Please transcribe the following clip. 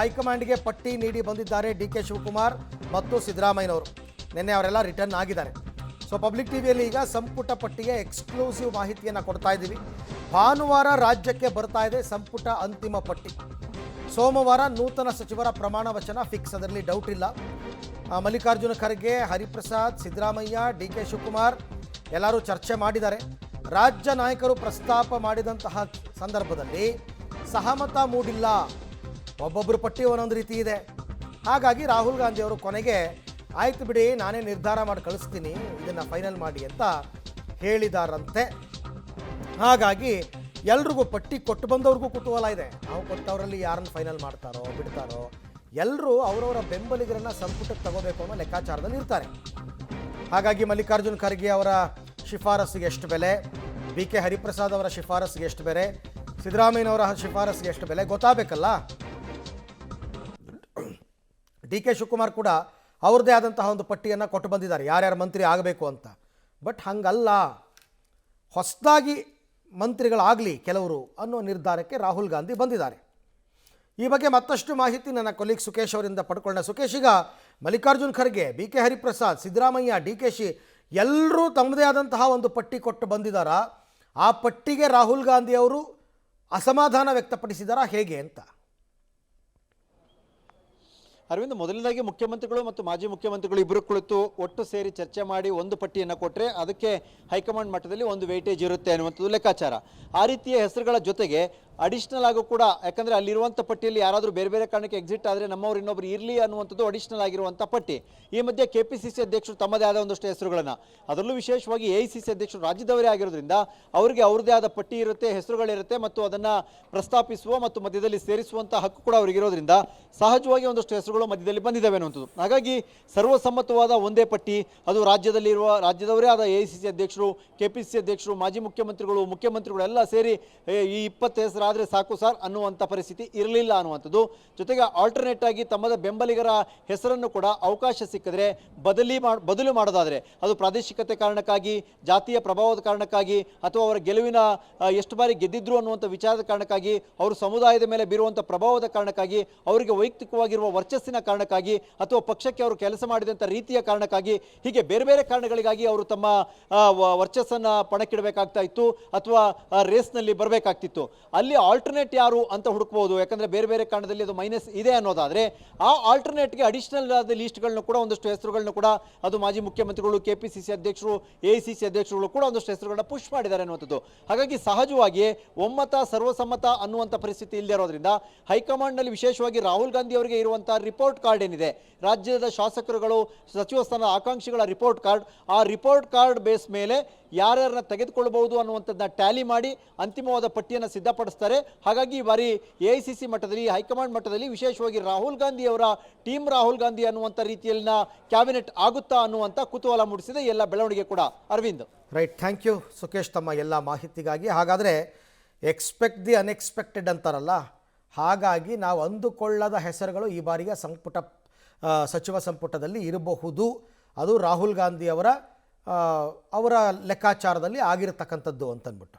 ಹೈಕಮಾಂಡ್ಗೆ ಪಟ್ಟಿ ನೀಡಿ ಬಂದಿದ್ದಾರೆ ಡಿ ಕೆ ಶಿವಕುಮಾರ್ ಮತ್ತು ಸಿದ್ದರಾಮಯ್ಯನವರು. ನಿನ್ನೆ ಅವರೆಲ್ಲ ರಿಟರ್ನ್ ಆಗಿದ್ದಾರೆ. ಸೊ ಪಬ್ಲಿಕ್ ಟಿವಿಯಲ್ಲಿ ಈಗ ಸಂಪುಟ ಪಟ್ಟಿಗೆ ಎಕ್ಸ್ಕ್ಲೂಸಿವ್ ಮಾಹಿತಿಯನ್ನು ಕೊಡ್ತಾ ಇದ್ದೀವಿ. ಭಾನುವಾರ ರಾಜ್ಯಕ್ಕೆ ಬರ್ತಾ ಇದೆ ಸಂಪುಟ ಅಂತಿಮ ಪಟ್ಟಿ. ಸೋಮವಾರ ನೂತನ ಸಚಿವರ ಪ್ರಮಾಣ ವಚನ ಫಿಕ್ಸ್, ಅದರಲ್ಲಿ ಡೌಟ್ ಇಲ್ಲ. ಮಲ್ಲಿಕಾರ್ಜುನ ಖರ್ಗೆ, ಹರಿಪ್ರಸಾದ್, ಸಿದ್ದರಾಮಯ್ಯ, ಡಿ ಕೆ ಶಿವಕುಮಾರ್ ಎಲ್ಲರೂ ಚರ್ಚೆ ಮಾಡಿದ್ದಾರೆ. ರಾಜ್ಯ ನಾಯಕರು ಪ್ರಸ್ತಾಪ ಮಾಡಿದಂತಹ ಸಂದರ್ಭದಲ್ಲಿ ಸಹಮತ ಮೂಡಿಲ್ಲ. ಒಬ್ಬೊಬ್ಬರು ಪಟ್ಟಿ ಒಂದೊಂದು ರೀತಿ ಇದೆ. ಹಾಗಾಗಿ ರಾಹುಲ್ ಗಾಂಧಿ ಅವರು ಕೊನೆಗೆ ಆಯ್ತು ಬಿಡಿ, ನಾನೇ ನಿರ್ಧಾರ ಮಾಡಿ ಕಳಿಸ್ತೀನಿ, ಇದನ್ನು ಫೈನಲ್ ಮಾಡಿ ಅಂತ ಹೇಳಿದಾರಂತೆ. ಹಾಗಾಗಿ ಎಲ್ರಿಗೂ ಪಟ್ಟಿ ಕೊಟ್ಟು ಬಂದವ್ರಿಗೂ ಕುತೂಹಲ ಇದೆ. ನಾವು ಕೊಟ್ಟವರಲ್ಲಿ ಯಾರನ್ನು ಫೈನಲ್ ಮಾಡ್ತಾರೋ ಬಿಡ್ತಾರೋ, ಎಲ್ಲರೂ ಅವರವರ ಬೆಂಬಲಿಗರನ್ನು ಸಂಪುಟಕ್ಕೆ ತಗೋಬೇಕು ಅನ್ನೋ ಲೆಕ್ಕಾಚಾರದಲ್ಲಿ ಇರ್ತಾರೆ. ಹಾಗಾಗಿ ಮಲ್ಲಿಕಾರ್ಜುನ್ ಖರ್ಗೆ ಅವರ ಶಿಫಾರಸ್ಸಿಗೆ ಎಷ್ಟು ಬೆಲೆ, ಬಿ ಕೆ ಹರಿಪ್ರಸಾದ್ ಅವರ ಶಿಫಾರಸ್ಸಿಗೆ ಎಷ್ಟು ಬೆಲೆ, ಸಿದ್ದರಾಮಯ್ಯನವರ ಶಿಫಾರಸ್ಸಿಗೆ ಎಷ್ಟು ಬೆಲೆ ಗೊತ್ತಾಗಬೇಕಲ್ಲ. ಡಿ ಕೆ ಶಿವಕುಮಾರ್ ಕೂಡ ಅವ್ರದ್ದೇ ಆದಂತಹ ಒಂದು ಪಟ್ಟಿಯನ್ನು ಕೊಟ್ಟು ಬಂದಿದ್ದಾರೆ, ಯಾರ್ಯಾರು ಮಂತ್ರಿ ಆಗಬೇಕು ಅಂತ. ಬಟ್ ಹಂಗಲ್ಲ, ಹೊಸದಾಗಿ ಮಂತ್ರಿಗಳಾಗಲಿ ಕೆಲವರು ಅನ್ನೋ ನಿರ್ಧಾರಕ್ಕೆ ರಾಹುಲ್ ಗಾಂಧಿ ಬಂದಿದ್ದಾರೆ. ಈ ಬಗ್ಗೆ ಮತ್ತಷ್ಟು ಮಾಹಿತಿ ನನ್ನ ಕೊಲೀಗ್ ಸುಖೇಶ್ ಅವರಿಂದ ಪಡ್ಕೊಳ್ಳೋಣ. ಸುಖೇಶ್, ಈಗ Mallikarjun Kharge, B K Hariprasad, Siddaramaiah, D K she ಎಲ್ಲರೂ ತಮ್ಮದೇ ಆದಂತಹ ಒಂದು ಪಟ್ಟಿ ಕೊಟ್ಟು ಬಂದಿದ್ದಾರಾ? ಆ ಪಟ್ಟಿಗೆ ರಾಹುಲ್ ಗಾಂಧಿ ಅವರು ಅಸಮಾಧಾನ ವ್ಯಕ್ತಪಡಿಸಿದಾರಾ ಹೇಗೆ ಅಂತ? ಅರವಿಂದ್, ಮೊದಲನೇದಾಗಿ ಮುಖ್ಯಮಂತ್ರಿಗಳು ಮತ್ತು ಮಾಜಿ ಮುಖ್ಯಮಂತ್ರಿಗಳು ಇಬ್ಬರು ಕುಳಿತು ಒಟ್ಟು ಸೇರಿ ಚರ್ಚೆ ಮಾಡಿ ಒಂದು ಪಟ್ಟಿಯನ್ನು ಕೊಟ್ಟರೆ ಅದಕ್ಕೆ ಹೈಕಮಾಂಡ್ ಮಟ್ಟದಲ್ಲಿ ಒಂದು ವೇಟೇಜ್ ಇರುತ್ತೆ ಅನ್ನುವಂಥದ್ದು ಲೆಕ್ಕಾಚಾರ. ಆ ರೀತಿಯ ಹೆಸರುಗಳ ಜೊತೆಗೆ ಅಡಿಷನಲ್ ಆಗು ಕೂಡ, ಯಾಕಂದರೆ ಅಲ್ಲಿರುವಂಥ ಪಟ್ಟಿಯಲ್ಲಿ ಯಾರಾದರೂ ಬೇರೆ ಬೇರೆ ಕಾರಣಕ್ಕೆ ಎಕ್ಸಿಟ್ ಆದರೆ ನಮ್ಮವ್ರು ಇನ್ನೊಬ್ರು ಇರಲಿ ಅನ್ನುವಂಥದ್ದು ಅಡಿಷನಲ್ ಆಗಿರುವಂಥ ಪಟ್ಟಿ. ಈ ಮಧ್ಯೆ KPCC ಅಧ್ಯಕ್ಷರು ತಮ್ಮದೇ ಆದ ಒಂದಷ್ಟು ಹೆಸರುಗಳನ್ನು, ಅದರಲ್ಲೂ ವಿಶೇಷವಾಗಿ AICC ಅಧ್ಯಕ್ಷರು ರಾಜ್ಯದವರೇ ಆಗಿರೋದ್ರಿಂದ ಅವರಿಗೆ ಅವ್ರದ್ದೇ ಆದ ಪಟ್ಟಿ ಇರುತ್ತೆ, ಹೆಸರುಗಳಿರುತ್ತೆ ಮತ್ತು ಅದನ್ನು ಪ್ರಸ್ತಾಪಿಸುವ ಮತ್ತು ಮಧ್ಯದಲ್ಲಿ ಸೇರಿಸುವಂಥ ಹಕ್ಕು ಕೂಡ ಅವರಿಗಿರೋದ್ರಿಂದ ಸಹಜವಾಗಿ ಒಂದಷ್ಟು ಹೆಸರುಗಳು ಮಧ್ಯದಲ್ಲಿ ಬಂದಿದ್ದಾವೆ ಅನ್ನುವಂಥದ್ದು. ಹಾಗಾಗಿ ಸರ್ವಸಮ್ಮತವಾದ ಒಂದೇ ಪಟ್ಟಿ, ಅದು ರಾಜ್ಯದವರೇ ಆದ AICC ಅಧ್ಯಕ್ಷರು, KPCC ಅಧ್ಯಕ್ಷರು, ಮಾಜಿ ಮುಖ್ಯಮಂತ್ರಿಗಳು, ಮುಖ್ಯಮಂತ್ರಿಗಳು ಎಲ್ಲ ಸೇರಿ ಈ 20 ಹೆಸರು ಆದರೆ ಸಾಕು ಸರ್ ಅನ್ನುವಂಥ ಪರಿಸ್ಥಿತಿ ಇರಲಿಲ್ಲ ಅನ್ನುವಂಥದ್ದು. ಜೊತೆಗೆ ಆಲ್ಟರ್ನೇಟ್ ಆಗಿ ತಮ್ಮದ ಬೆಂಬಲಿಗರ ಹೆಸರನ್ನು ಕೂಡ ಅವಕಾಶ ಸಿಕ್ಕಿದ್ರೆ ಬದಲು ಮಾಡೋದಾದರೆ ಅದು ಪ್ರಾದೇಶಿಕತೆ ಕಾರಣಕ್ಕಾಗಿ, ಜಾತಿಯ ಪ್ರಭಾವದ ಕಾರಣಕ್ಕಾಗಿ, ಅಥವಾ ಅವರ ಗೆಲುವಿನ ಎಷ್ಟು ಬಾರಿ ಗೆದ್ದಿದ್ರು ಅನ್ನುವಂಥ ವಿಚಾರದ ಕಾರಣಕ್ಕಾಗಿ, ಅವರು ಸಮುದಾಯದ ಮೇಲೆ ಬೀರುವಂಥ ಪ್ರಭಾವದ ಕಾರಣಕ್ಕಾಗಿ, ಅವರಿಗೆ ವೈಯಕ್ತಿಕವಾಗಿರುವ ವರ್ಚಸ್ಸಿನ ಕಾರಣಕ್ಕಾಗಿ, ಅಥವಾ ಪಕ್ಷಕ್ಕೆ ಅವರು ಕೆಲಸ ಮಾಡಿದಂಥ ರೀತಿಯ ಕಾರಣಕ್ಕಾಗಿ, ಹೀಗೆ ಬೇರೆ ಬೇರೆ ಕಾರಣಗಳಿಗಾಗಿ ಅವರು ತಮ್ಮ ವರ್ಚಸ್ಸನ್ನು ಪಣಕ್ಕಿಡಬೇಕಾಗ್ತಾ ಇತ್ತು ಅಥವಾ ರೇಸ್ನಲ್ಲಿ ಬರಬೇಕಾಗ್ತಿತ್ತು. ಅಲ್ಲಿ ಆಲ್ಟರ್ನೇಟ್ ಯಾರು ಅಂತ ಹುಡುಕಬಹುದು. ಯಾಕಂದರೆ ಬೇರೆ ಬೇರೆ ಕಾರಣದಲ್ಲಿ ಅದು ಮೈನಸ್ ಇದೆ ಅನ್ನೋದಾದರೆ ಆ ಆಲ್ಟರ್ನೇಟ್ಗೆ ಅಡಿಷನಲ್ ಆದ ಲೀಸ್ಟ್ಗಳನ್ನು ಕೂಡ, ಒಂದಷ್ಟು ಹೆಸರುಗಳನ್ನು ಕೂಡ ಅದು ಮಾಜಿ ಮುಖ್ಯಮಂತ್ರಿಗಳು, KPCC ಅಧ್ಯಕ್ಷರು, AICC ಅಧ್ಯಕ್ಷರುಗಳು ಕೂಡ ಒಂದಷ್ಟು ಹೆಸರುಗಳನ್ನ ಪುಷ್ ಮಾಡಿದ್ದಾರೆ ಅನ್ನುವಂಥದ್ದು. ಹಾಗಾಗಿ ಸಹಜವಾಗಿಯೇ ಒಮ್ಮತ, ಸರ್ವಸಮ್ಮತ ಅನ್ನುವಂಥ ಪರಿಸ್ಥಿತಿ ಇಲ್ಲದೆ ಇರೋದ್ರಿಂದ ಹೈಕಮಾಂಡ್ನಲ್ಲಿ ವಿಶೇಷವಾಗಿ ರಾಹುಲ್ ಗಾಂಧಿ ಅವರಿಗೆ ಇರುವಂಥ ರಿಪೋರ್ಟ್ ಕಾರ್ಡ್ ಏನಿದೆ, ರಾಜ್ಯದ ಶಾಸಕರುಗಳು, ಸಚಿವ ಸ್ಥಾನದ ಆಕಾಂಕ್ಷಿಗಳ ರಿಪೋರ್ಟ್ ಕಾರ್ಡ್, ಆ ರಿಪೋರ್ಟ್ ಕಾರ್ಡ್ ಬೇಸ್ ಮೇಲೆ ಯಾರ್ಯಾರನ್ನ ತೆಗೆದುಕೊಳ್ಳಬಹುದು ಅನ್ನುವಂಥದ್ದನ್ನ ಟ್ಯಾಲಿ ಮಾಡಿ ಅಂತಿಮವಾದ ಪಟ್ಟಿಯನ್ನು ಸಿದ್ಧಪಡಿಸ್ತಾರೆ. ಹಾಗಾಗಿ ಈ ಬಾರಿ AICC ಮಟ್ಟದಲ್ಲಿ, ಹೈಕಮಾಂಡ್ ಮಟ್ಟದಲ್ಲಿ ವಿಶೇಷವಾಗಿ ರಾಹುಲ್ ಗಾಂಧಿ ಅವರ ಟೀಮ್ ರಾಹುಲ್ ಗಾಂಧಿ ಅನ್ನುವಂಥ ರೀತಿಯಲ್ಲಿನ ಕ್ಯಾಬಿನೆಟ್ ಆಗುತ್ತಾ ಅನ್ನುವಂಥ ಕುತೂಹಲ ಮೂಡಿಸಿದೆ ಎಲ್ಲ ಬೆಳವಣಿಗೆ ಕೂಡ. Arvind, right, thank you Sukhesh ತಮ್ಮ ಎಲ್ಲ ಮಾಹಿತಿಗಾಗಿ. ಹಾಗಾದರೆ ಎಕ್ಸ್ಪೆಕ್ಟ್ ದಿ ಅನ್ಎಕ್ಸ್ಪೆಕ್ಟೆಡ್ ಅಂತಾರಲ್ಲ, ಹಾಗಾಗಿ ನಾವು ಅಂದುಕೊಳ್ಳದ ಹೆಸರುಗಳು ಈ ಬಾರಿಯ ಸಚಿವ ಸಂಪುಟದಲ್ಲಿ ಇರಬಹುದು. ಅದು ರಾಹುಲ್ ಗಾಂಧಿ ಅವರ ಲೆಕ್ಕಾಚಾರದಲ್ಲಿ ಆಗಿರತಕ್ಕಂಥದ್ದು ಅಂತಂದ್ಬಿಟ್ಟು